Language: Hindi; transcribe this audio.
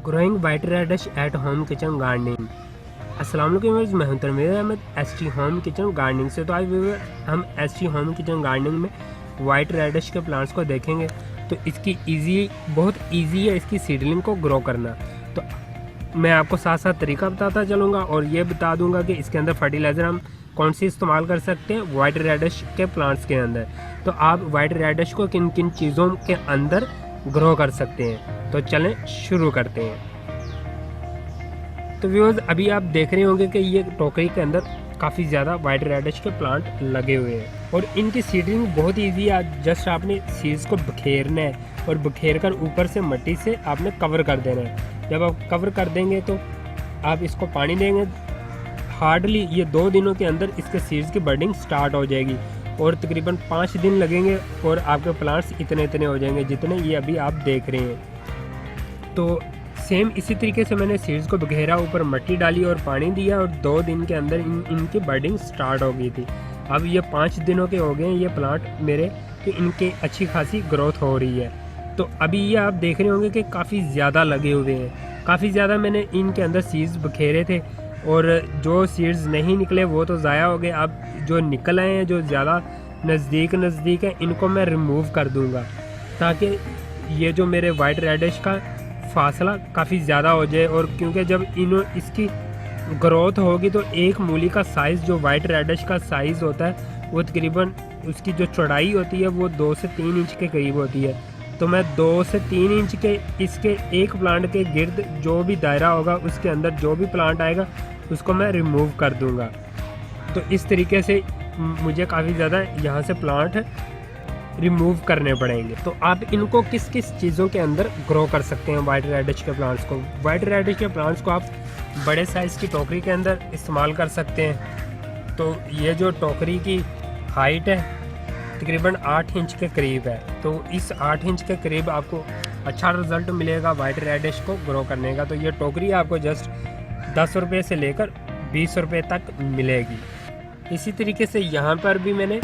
Growing white radish at home kitchen gardening. अस्सलाम वालेकुम व्यूअर्स, मैं हूं Tanveer Ahmed ST home kitchen gardening से। तो आज व्यूअर हम एसटी होम किचन गार्डनिंग में वाइट रेडिश के प्लांट्स को देखेंगे। तो इसकी बहुत ईजी है इसकी सीडलिंग को ग्रो करना। तो मैं आपको साथ साथ तरीका बताता चलूँगा और ये बता दूंगा कि इसके अंदर फर्टिलाइज़र हम कौन सी इस्तेमाल कर सकते हैं वाइट रेडिश के प्लांट्स के अंदर। तो आप वाइट रेडिश को किन किन चीज़ों के अंदर ग्रो कर सकते हैं। तो चलें शुरू करते हैं। तो व्यूअर्स, अभी आप देख रहे होंगे कि ये टोकरी के अंदर काफ़ी ज़्यादा वाइट रेडिश के प्लांट लगे हुए हैं और इनकी सीडिंग बहुत ईजी है। जस्ट आपने सीड्स को बखेरना है और बखेर कर ऊपर से मिट्टी से आपने कवर कर देना है। जब आप कवर कर देंगे तो आप इसको पानी देंगे। हार्डली ये 2 दिनों के अंदर इसके सीड्स की बर्डिंग स्टार्ट हो जाएगी और तकरीबन 5 दिन लगेंगे और आपके प्लांट्स इतने हो जाएंगे जितने ये अभी आप देख रहे हैं। तो सेम इसी तरीके से मैंने सीड्स को बघेरा, ऊपर मिट्टी डाली और पानी दिया और 2 दिन के अंदर इनकी बर्डिंग स्टार्ट हो गई थी। अब ये 5 दिनों के हो गए ये प्लांट मेरे, कि इनके अच्छी खासी ग्रोथ हो रही है। तो अभी ये आप देख रहे होंगे कि काफ़ी ज़्यादा लगे हुए हैं। काफ़ी ज़्यादा मैंने इनके अंदर सीड्स बखेरे थे और जो सीड्स नहीं निकले वो तो ज़ाया हो गए। अब जो निकल आए हैं, जो ज़्यादा नज़दीक है, इनको मैं रिमूव कर दूँगा ताकि ये जो मेरे वाइट रेडिश का फासला काफ़ी ज़्यादा हो जाए। और क्योंकि जब इसकी ग्रोथ होगी तो एक मूली का साइज़, जो वाइट रेडिश का साइज़ होता है, वो तकरीबन उसकी जो चौड़ाई होती है वो 2 से 3 इंच के करीब होती है। तो मैं 2 से 3 इंच के इसके एक प्लांट के गिर्द जो भी दायरा होगा उसके अंदर जो भी प्लांट आएगा उसको मैं रिमूव कर दूँगा। तो इस तरीके से मुझे काफ़ी ज़्यादा यहाँ से प्लांट रिमूव करने पड़ेंगे। तो आप इनको किस किस चीज़ों के अंदर ग्रो कर सकते हैं वाइट रेडिश के प्लांट्स को। वाइट रेडिश के प्लांट्स को आप बड़े साइज़ की टोकरी के अंदर इस्तेमाल कर सकते हैं। तो ये जो टोकरी की हाइट है तकरीबन 8 इंच के करीब है। तो इस 8 इंच के करीब आपको अच्छा रिज़ल्ट मिलेगा वाइट रेडिश को ग्रो करने का। तो ये टोकरी आपको जस्ट 10 रुपये से लेकर 20 रुपये तक मिलेगी। इसी तरीके से यहाँ पर भी मैंने